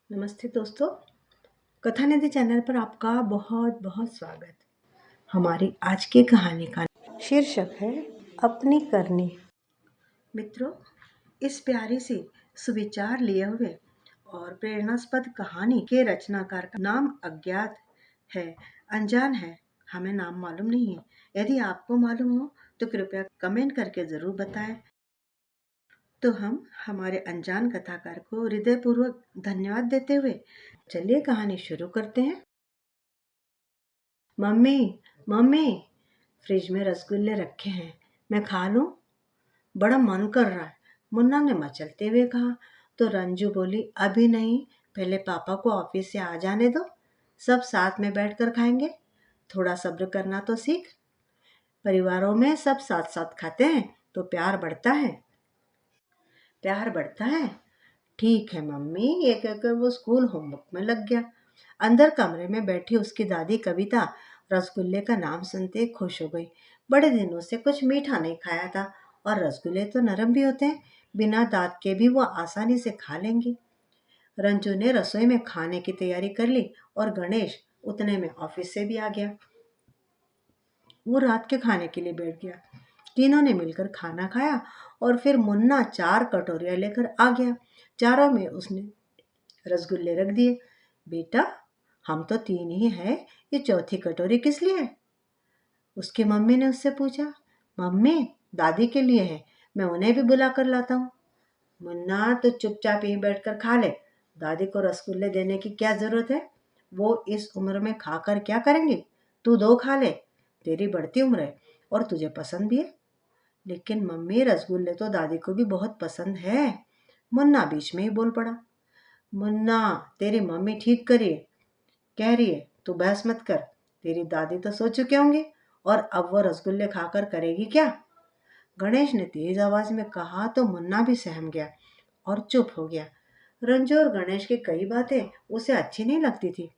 नमस्ते दोस्तों, कथा निधि चैनल पर आपका बहुत बहुत स्वागत। हमारी आज की कहानी का शीर्षक है अपनी करनी। मित्रों, इस प्यारी सी सुविचार लिए हुए और प्रेरणास्पद कहानी के रचनाकार का नाम अज्ञात है, अनजान है, हमें नाम मालूम नहीं है। यदि आपको मालूम हो तो कृपया कमेंट करके जरूर बताएं। तो हम हमारे अनजान कथाकार को हृदयपूर्वक धन्यवाद देते हुए चलिए कहानी शुरू करते हैं। मम्मी मम्मी, फ्रिज में रसगुल्ले रखे हैं, मैं खा लूं? बड़ा मन कर रहा है, मुन्ना ने मचलते हुए कहा। तो रंजू बोली, अभी नहीं, पहले पापा को ऑफिस से आ जाने दो, सब साथ में बैठकर खाएंगे। थोड़ा सब्र करना तो सीख। परिवारों में सब साथ साथ खाते हैं तो प्यार बढ़ता है। प्यार बढ़ता है। ठीक है मम्मी, ये कहकर वो स्कूल होमवर्क में लग गया। अंदर कमरे में बैठी उसकी दादी कविता रसगुल्ले का नाम सुनते खुश हो गई। बड़े दिनों से कुछ मीठा नहीं खाया था और रसगुल्ले तो नरम भी होते हैं, बिना दांत के भी वो आसानी से खा लेंगी। रंजू ने रसोई में खाने की तैयारी कर ली और गणेश उतने में ऑफिस से भी आ गया। वो रात के खाने के लिए बैठ गया। तीनों ने मिलकर खाना खाया और फिर मुन्ना 4 कटोरियां लेकर आ गया। चारों में उसने रसगुल्ले रख दिए। बेटा, हम तो 3 ही हैं, ये चौथी कटोरी किस लिए है? उसकी मम्मी ने उससे पूछा। मम्मी, दादी के लिए है, मैं उन्हें भी बुला कर लाता हूँ। मुन्ना, तो चुपचाप यहीं बैठकर खा ले, दादी को रसगुल्ले देने की क्या जरूरत है? वो इस उम्र में खाकर क्या करेंगी? तू 2 खा ले, तेरी बढ़ती उम्र है और तुझे पसंद भी है। लेकिन मम्मी, रसगुल्ले तो दादी को भी बहुत पसंद है, मुन्ना बीच में ही बोल पड़ा। मुन्ना, तेरी मम्मी ठीक करिए कह रही है, तू बहस मत कर। तेरी दादी तो सो चुके होंगे और अब वो रसगुल्ले खाकर करेगी क्या? गणेश ने तेज आवाज में कहा तो मुन्ना भी सहम गया और चुप हो गया। रंजू और गणेश की कई बातें उसे अच्छी नहीं लगती थी,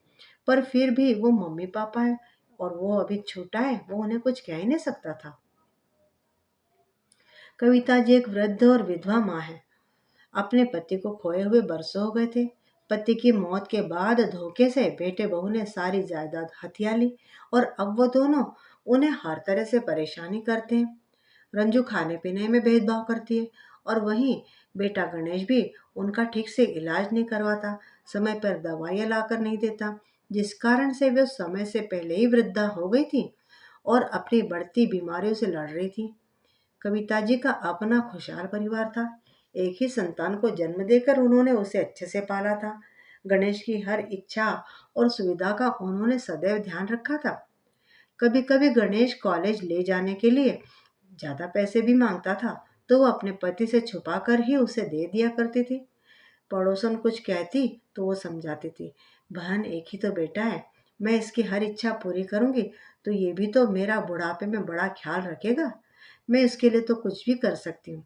पर फिर भी वो मम्मी पापा है और वो अभी छोटा है, वो उन्हें कुछ कह ही नहीं सकता था। कविता जी एक वृद्ध और विधवा माँ है। अपने पति को खोए हुए बरसों हो गए थे। पति की मौत के बाद धोखे से बेटे बहू ने सारी जायदाद हथिया ली और अब वो दोनों उन्हें हर तरह से परेशानी करते हैं। रंजू खाने पीने में भेदभाव करती है और वहीं बेटा गणेश भी उनका ठीक से इलाज नहीं करवाता, समय पर दवाइयाँ लाकर नहीं देता, जिस कारण से वे समय से पहले ही वृद्धा हो गई थी और अपनी बढ़ती बीमारियों से लड़ रही थी। कविता जी का अपना खुशहाल परिवार था। एक ही संतान को जन्म देकर उन्होंने उसे अच्छे से पाला था। गणेश की हर इच्छा और सुविधा का उन्होंने सदैव ध्यान रखा था। कभी कभी गणेश कॉलेज ले जाने के लिए ज्यादा पैसे भी मांगता था तो वो अपने पति से छुपा कर ही उसे दे दिया करती थी। पड़ोसन कुछ कहती तो वो समझाती थी, बहन एक ही तो बेटा है, मैं इसकी हर इच्छा पूरी करूंगी तो ये भी तो मेरा बुढ़ापे में बड़ा ख्याल रखेगा। मैं इसके लिए तो कुछ भी कर सकती हूँ।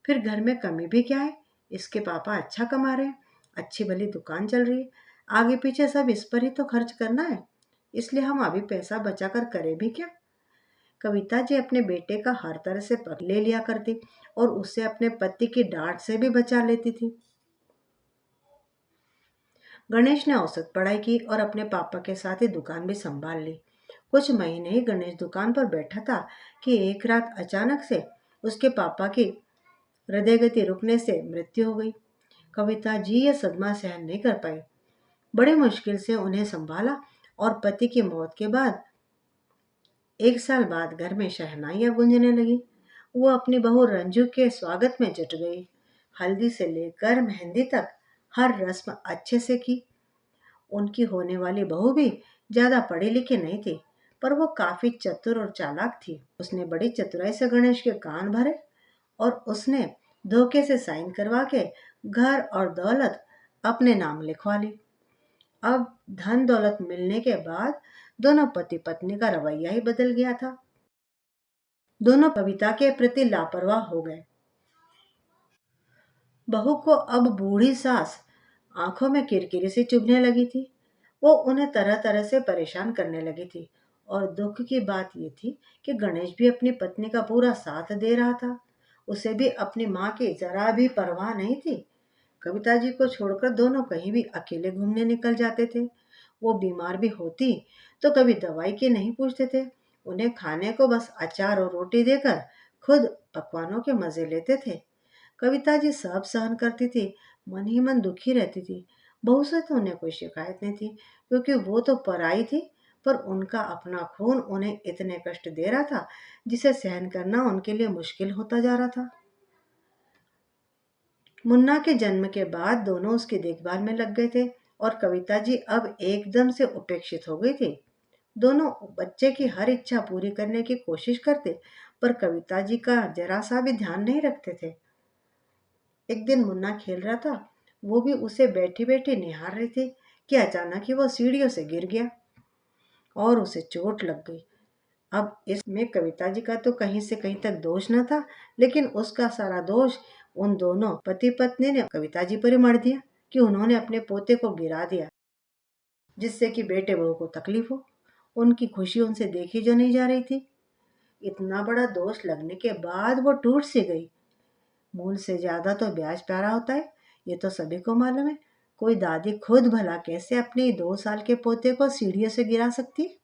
फिर घर में कमी भी क्या है? इसके पापा अच्छा कमा रहे हैं, अच्छी भली दुकान चल रही है, आगे पीछे सब इस पर ही तो खर्च करना है, इसलिए हम अभी पैसा बचा कर करें भी क्या? कविता जी अपने बेटे का हर तरह से पक्ष ले लिया करती और उससे अपने पति की डांट से भी बचा लेती थी। गणेश ने औसत पढ़ाई की और अपने पापा के साथ ही दुकान भी संभाल ली। कुछ महीने ही गणेश दुकान पर बैठा था कि एक रात अचानक से उसके पापा की हृदय गति रुकने से मृत्यु हो गई। कविता जी यह सदमा सहन नहीं कर पाई। बड़ी मुश्किल से उन्हें संभाला और पति की मौत के बाद 1 साल बाद घर में शहनाइयां गूंजने लगी। वो अपनी बहू रंजू के स्वागत में जुट गई। हल्दी से लेकर मेहंदी तक हर रस्म अच्छे से की। उनकी होने वाली बहू भी ज्यादा पढ़ी लिखी नहीं थी, पर वो काफी चतुर और चालाक थी। उसने बड़ी चतुराई से गणेश के कान भरे और उसने धोखे से साइन करवा के घर और दौलत अपने नाम लिखवा ली। अब धन दौलत मिलने के बाद दोनों पति पत्नी का रवैया ही बदल गया था। दोनों कविता के प्रति लापरवाह हो गए। बहू को अब बूढ़ी सास आंखों में किरकिरी सी चुभने लगी थी। वो उन्हें तरह तरह से परेशान करने लगी थी और दुख की बात ये थी कि गणेश भी अपनी पत्नी का पूरा साथ दे रहा था। उसे भी अपनी माँ की जरा भी परवाह नहीं थी। कविता जी को छोड़कर दोनों कहीं भी अकेले घूमने निकल जाते थे। वो बीमार भी होती तो कभी दवाई की नहीं पूछते थे। उन्हें खाने को बस अचार और रोटी देकर खुद पकवानों के मजे लेते थे। कविता जी सब सहन करती थी, मन ही मन दुखी रहती थी। बहू से तो उन्हें कोई शिकायत नहीं थी, क्योंकि वो तो पराई थी। पर उनका अपना खून उन्हें इतने कष्ट दे रहा था, जिसे सहन करना उनके लिए मुश्किल होता जा रहा था। मुन्ना के जन्म के बाद दोनों उसकी देखभाल में लग गए थे और कविता जी अब एकदम से उपेक्षित हो गई थी। दोनों बच्चे की हर इच्छा पूरी करने की कोशिश करते, पर कविता जी का जरा सा भी ध्यान नहीं रखते थे। एक दिन मुन्ना खेल रहा था, वो भी उसे बैठी बैठी निहार रही थी कि अचानक ही वो सीढ़ियों से गिर गया और उसे चोट लग गई। अब इसमें कविता जी का तो कहीं से कहीं तक दोष न था, लेकिन उसका सारा दोष उन दोनों पति पत्नी ने कविता जी पर ही मढ़ दिया कि उन्होंने अपने पोते को गिरा दिया, जिससे कि बेटे बहू को तकलीफ हो। उनकी खुशी उनसे देखी जो नहीं जा रही थी। इतना बड़ा दोष लगने के बाद वो टूट सी गई। मूल से ज्यादा तो ब्याज प्यारा होता है, ये तो सभी को मालूम है। कोई दादी खुद भला कैसे अपने 2 साल के पोते को सीढ़ियों से गिरा सकती है?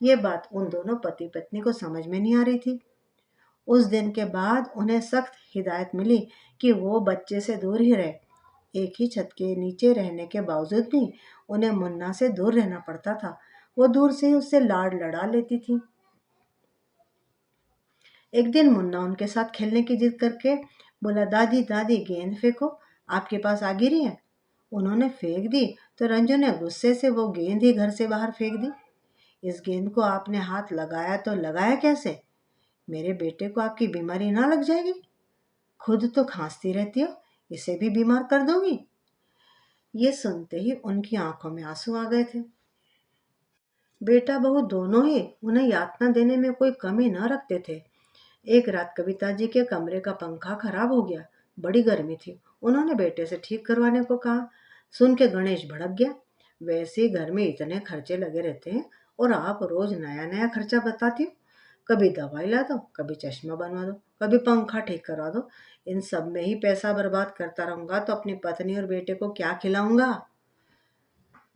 ये बात उन दोनों पति पत्नी को समझ में नहीं आ रही थी। उस दिन के बाद उन्हें सख्त हिदायत मिली कि वो बच्चे से दूर ही रहे। एक ही छत के नीचे रहने के बावजूद भी उन्हें मुन्ना से दूर रहना पड़ता था। वो दूर से ही उससे लाड लड़ा लेती थी। एक दिन मुन्ना उनके साथ खेलने की जिद करके बोला, दादी दादी गेंद फेंको, आपके पास आ गिरी है। उन्होंने फेंक दी तो रंजू ने गुस्से से वो गेंद ही घर से बाहर फेंक दी। इस गेंद को आपने हाथ लगाया तो लगाया कैसे? मेरे बेटे को आपकी बीमारी ना लग जाएगी? खुद तो खांसती रहती हो, इसे भी बीमार कर दोगी? ये सुनते ही उनकी आंखों में आंसू आ गए थे। बेटा बहू दोनों ही उन्हें यातना देने में कोई कमी न रखते थे। एक रात कविता जी के कमरे का पंखा खराब हो गया। बड़ी गर्मी थी। उन्होंने बेटे से ठीक करवाने को कहा। सुन के गणेश भड़क गया। वैसे ही घर में इतने खर्चे लगे रहते हैं और आप रोज नया नया खर्चा बताती हो। कभी दवाई ला दो, कभी चश्मा बनवा दो, कभी पंखा ठीक करवा दो। इन सब में ही पैसा बर्बाद करता रहूंगा तो अपनी पत्नी और बेटे को क्या खिलाऊंगा?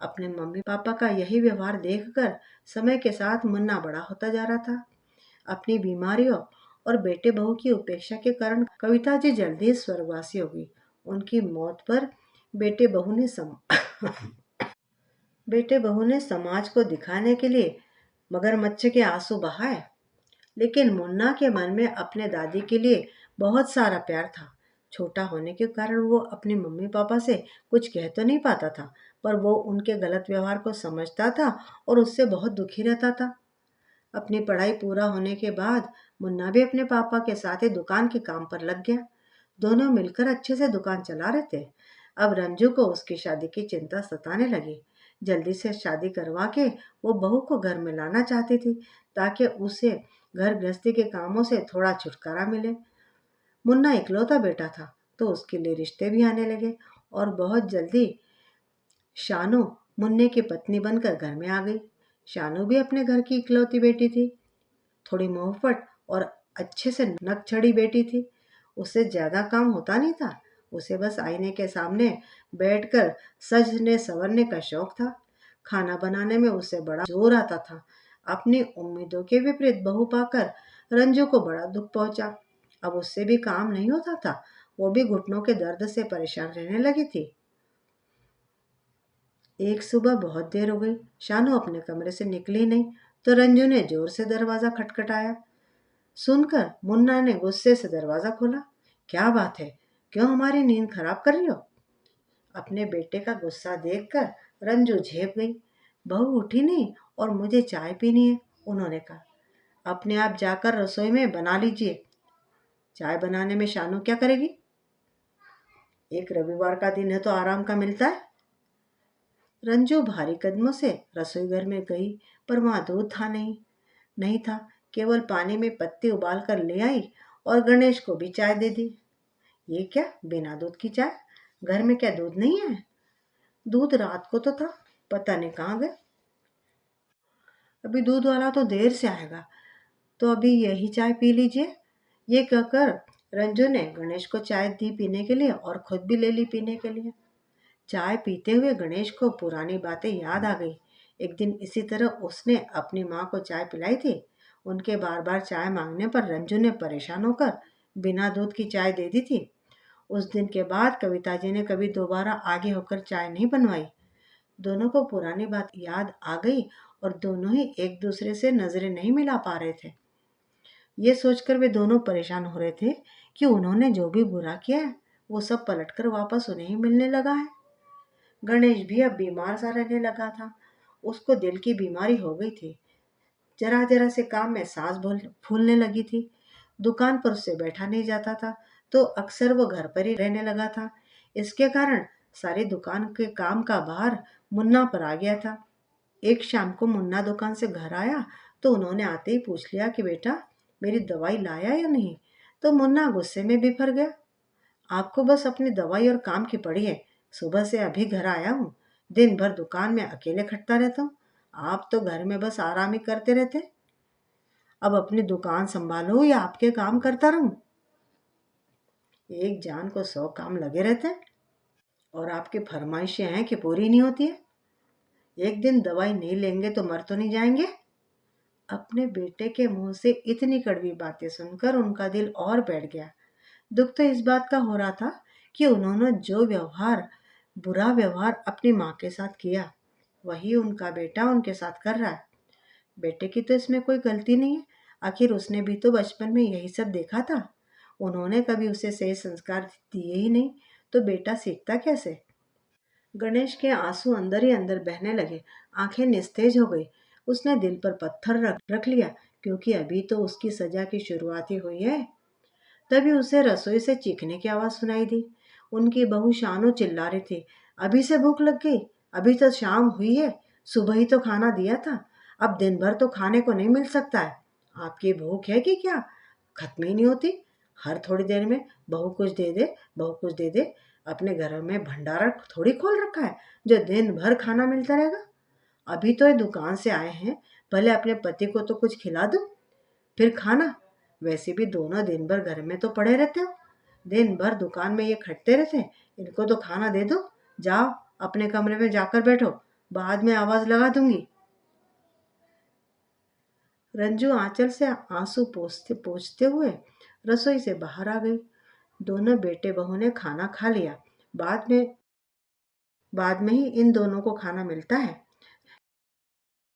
अपने मम्मी पापा का यही व्यवहार देखकर समय के साथ मुन्ना बड़ा होता जा रहा था। अपनी बीमारियों और बेटे बहू की उपेक्षा के कारण कविता जी जल्दी स्वर्गवासी हो गई। उनकी मौत पर बेटे बहू ने सम बेटे बहू ने समाज को दिखाने के लिए मगरमच्छ के आंसू बहाए, लेकिन मुन्ना के मन में अपने दादी के लिए बहुत सारा प्यार था। छोटा होने के कारण वो अपने मम्मी पापा से कुछ कह तो नहीं पाता था, पर वो उनके गलत व्यवहार को समझता था और उससे बहुत दुखी रहता था। अपनी पढ़ाई पूरा होने के बाद मुन्ना भी अपने पापा के साथ ही दुकान के काम पर लग गया। दोनों मिलकर अच्छे से दुकान चला रहे थे। अब रंजू को उसकी शादी की चिंता सताने लगी। जल्दी से शादी करवा के वो बहू को घर में लाना चाहती थी, ताकि उसे घर गृहस्थी के कामों से थोड़ा छुटकारा मिले। मुन्ना इकलौता बेटा था, तो उसके लिए रिश्ते भी आने लगे और बहुत जल्दी शानू मुन्ने की पत्नी बनकर घर में आ गई। शानू भी अपने घर की इकलौती बेटी थी, थोड़ी मोहफट और अच्छे से नक चढ़ी बेटी थी। उससे ज्यादा काम होता नहीं था। उसे बस आईने के सामने बैठकर सजने संवरने का शौक था। खाना बनाने में उसे बड़ा जोर आता था। अपनी उम्मीदों के विपरीत बहू पाकर रंजू को बड़ा दुख पहुंचा। अब उससे भी काम नहीं होता था। वो भी घुटनों के दर्द से परेशान रहने लगी थी। एक सुबह बहुत देर हो गई, शानू अपने कमरे से निकली नहीं, तो रंजू ने जोर से दरवाजा खटखटाया। सुनकर मुन्ना ने गुस्से से दरवाजा खोला। क्या बात है, क्यों हमारी नींद खराब कर रही हो? अपने बेटे का गुस्सा देखकर रंजू झेप गई। बहू उठी नहीं और मुझे चाय पीनी है, उन्होंने कहा। अपने आप जाकर रसोई में बना लीजिए। चाय बनाने में शानू क्या करेगी? एक रविवार का दिन है तो आराम का मिलता है। रंजू भारी कदमों से रसोई घर में गई, पर वहां दूध था नहीं। नहीं था, केवल पानी में पत्ती उबाल कर ले आई और गणेश को भी चाय दे दी। ये क्या, बिना दूध की चाय? घर में क्या दूध नहीं है? दूध रात को तो था, पता नहीं कहाँ गया। अभी दूध वाला तो देर से आएगा, तो अभी यही चाय पी लीजिए। ये कहकर रंजू ने गणेश को चाय दी पीने के लिए और खुद भी ले ली पीने के लिए। चाय पीते हुए गणेश को पुरानी बातें याद आ गई। एक दिन इसी तरह उसने अपनी माँ को चाय पिलाई थी। उनके बार बार चाय मांगने पर रंजू ने परेशान होकर बिना दूध की चाय दे दी थी। उस दिन के बाद कविता जी ने कभी दोबारा आगे होकर चाय नहीं बनवाई। दोनों को पुरानी बात याद आ गई और दोनों ही एक दूसरे से नजरें नहीं मिला पा रहे थे। ये सोचकर वे दोनों परेशान हो रहे थे कि उन्होंने जो भी बुरा किया है वो सब पलटकर वापस उन्हें ही मिलने लगा है। गणेश भी अब बीमार सा रहने लगा था। उसको दिल की बीमारी हो गई थी। जरा जरा से काम में सांस फूलने लगी थी। दुकान पर उससे बैठा नहीं जाता था, तो अक्सर वो घर पर ही रहने लगा था। इसके कारण सारी दुकान के काम का भार मुन्ना पर आ गया था। एक शाम को मुन्ना दुकान से घर आया तो उन्होंने आते ही पूछ लिया कि बेटा मेरी दवाई लाया या नहीं। तो मुन्ना गुस्से में बिफर गया। आपको बस अपनी दवाई और काम की पड़ी है। सुबह से अभी घर आया हूँ। दिन भर दुकान में अकेले खटता रहता हूँ। आप तो घर में बस आराम ही करते रहते। अब अपनी दुकान संभालो या आपके काम करता रहूं। एक जान को 100 काम लगे रहते हैं और आपकी फरमाइशें हैं कि पूरी नहीं होती है। एक दिन दवाई नहीं लेंगे तो मर तो नहीं जाएंगे। अपने बेटे के मुंह से इतनी कड़वी बातें सुनकर उनका दिल और बैठ गया। दुख तो इस बात का हो रहा था कि उन्होंने जो बुरा व्यवहार अपनी माँ के साथ किया वही उनका बेटा उनके साथ कर रहा है। बेटे की तो इसमें कोई गलती नहीं है। आखिर उसने भी तो बचपन में यही सब देखा था। उन्होंने कभी उसे सही संस्कार दिए ही नहीं, तो बेटा सीखता कैसे। गणेश के आंसू अंदर ही अंदर बहने लगे। आंखें निस्तेज हो गई। उसने दिल पर पत्थर रख लिया, क्योंकि अभी तो उसकी सजा की शुरुआत ही हुई है। तभी उसे रसोई से चीखने की आवाज सुनाई दी। उनकी बहू शानू चिल्ला रही थी, अभी से भूख लग गई? अभी तो शाम हुई है। सुबह ही तो खाना दिया था। अब दिन भर तो खाने को नहीं मिल सकता है। आपकी भूख है कि क्या खत्म ही नहीं होती? हर थोड़ी देर में बहू कुछ दे दे, बहू कुछ दे दे। अपने घर में भंडारा थोड़ी खोल रखा है जो दिन भर खाना मिलता रहेगा। अभी तो ये दुकान से आए हैं, पहले अपने पति को तो कुछ खिला दो, फिर खाना। वैसे भी दोनों दिन भर घर में तो पड़े रहते हो। दिन भर दुकान में ये खटते रहते हैं। इनको तो खाना दे दो। जाओ अपने कमरे में जाकर बैठो, बाद में आवाज लगा दूंगी। रंजू आंचल से आंसू पोंछते पोंछते हुए रसोई से बाहर आ गई। दोनों बेटे बहू ने खाना खा लिया। बाद में ही इन दोनों को खाना मिलता है।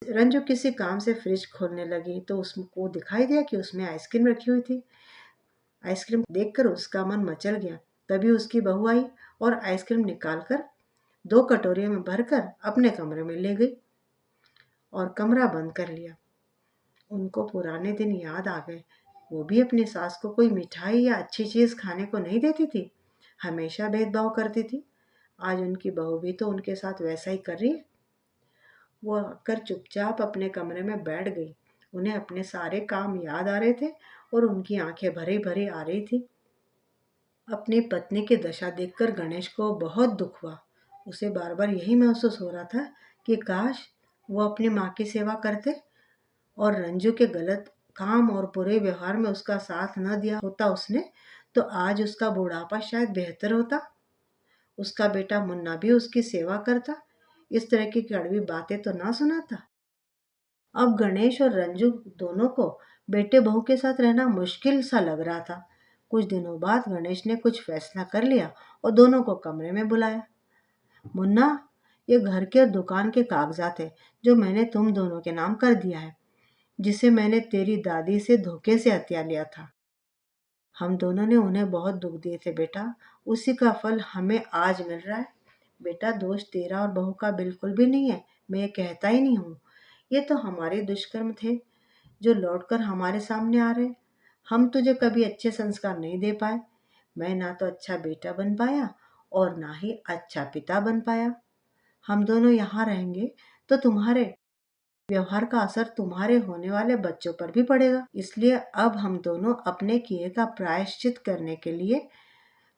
रंजू किसी काम से फ्रिज खोलने लगी तो उसको दिखाई दिया कि उसमें आइसक्रीम रखी हुई थी। आइसक्रीम देखकर उसका मन मचल गया। तभी उसकी बहू आई और आइसक्रीम निकालकर 2 कटोरियों में भरकर अपने कमरे में ले गई और कमरा बंद कर लिया। उनको पुराने दिन याद आ गए। वो भी अपनी सास को कोई मिठाई या अच्छी चीज खाने को नहीं देती थी, हमेशा भेदभाव करती थी। आज उनकी बहू भी तो उनके साथ वैसा ही कर रही है। वो आकर चुपचाप अपने कमरे में बैठ गई। उन्हें अपने सारे काम याद आ रहे थे और उनकी आंखें भरी भरी आ रही थी। अपनी पत्नी की दशा देखकर गणेश को बहुत दुख हुआ। उसे बार बार यही महसूस हो रहा था कि काश वो अपनी माँ की सेवा करते और रंजू के गलत काम और बुरे व्यवहार में उसका साथ न दिया होता उसने, तो आज उसका बुढ़ापा शायद बेहतर होता। उसका बेटा मुन्ना भी उसकी सेवा करता, इस तरह की कड़वी बातें तो ना सुनाता। अब गणेश और रंजू दोनों को बेटे बहू के साथ रहना मुश्किल सा लग रहा था। कुछ दिनों बाद गणेश ने कुछ फैसला कर लिया और दोनों को कमरे में बुलाया। मुन्ना, ये घर के और दुकान के कागजात है जो मैंने तुम दोनों के नाम कर दिया है, जिसे मैंने तेरी दादी से धोखे से हत्या लिया था। हम दोनों ने उन्हें बहुत दुख दिए थे बेटा, उसी का फल हमें आज मिल रहा है। बेटा दोष तेरा और बहू का बिल्कुल भी नहीं है, मैं ये कहता ही नहीं हूँ। ये तो हमारे दुष्कर्म थे जो लौटकर हमारे सामने आ रहे। हम तुझे कभी अच्छे संस्कार नहीं दे पाए। मैं ना तो अच्छा बेटा बन पाया और ना ही अच्छा पिता बन पाया। हम दोनों यहाँ रहेंगे तो तुम्हारे व्यवहार का असर तुम्हारे होने वाले बच्चों पर भी पड़ेगा। इसलिए अब हम दोनों अपने किए का प्रायश्चित करने के लिए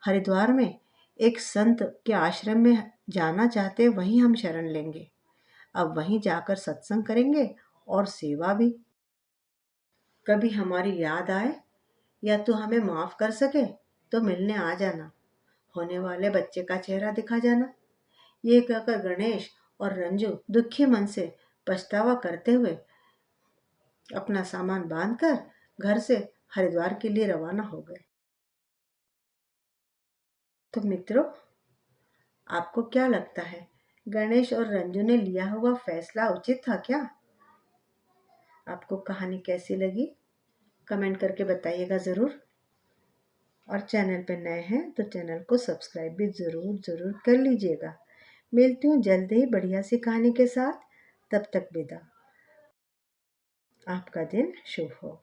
हरिद्वार में एक संत के आश्रम में जाना चाहते, वहीं हम शरण लेंगे। अब वहीं जाकर सत्संग करेंगे और सेवा भी। कभी हमारी याद आए या तू हमें माफ कर सके तो मिलने आ जाना, होने वाले बच्चे का चेहरा दिखा जाना। ये कहकर गणेश और रंजू दुखी मन से पछतावा करते हुए अपना सामान बांधकर घर से हरिद्वार के लिए रवाना हो गए। तो मित्रों, आपको क्या लगता है, गणेश और रंजू ने लिया हुआ फैसला उचित था क्या? आपको कहानी कैसी लगी कमेंट करके बताइएगा ज़रूर। और चैनल पर नए हैं तो चैनल को सब्सक्राइब भी ज़रूर कर लीजिएगा। मिलती हूँ जल्द ही बढ़िया सी कहानी के साथ। तब तक विदा। आपका दिन शुभ हो।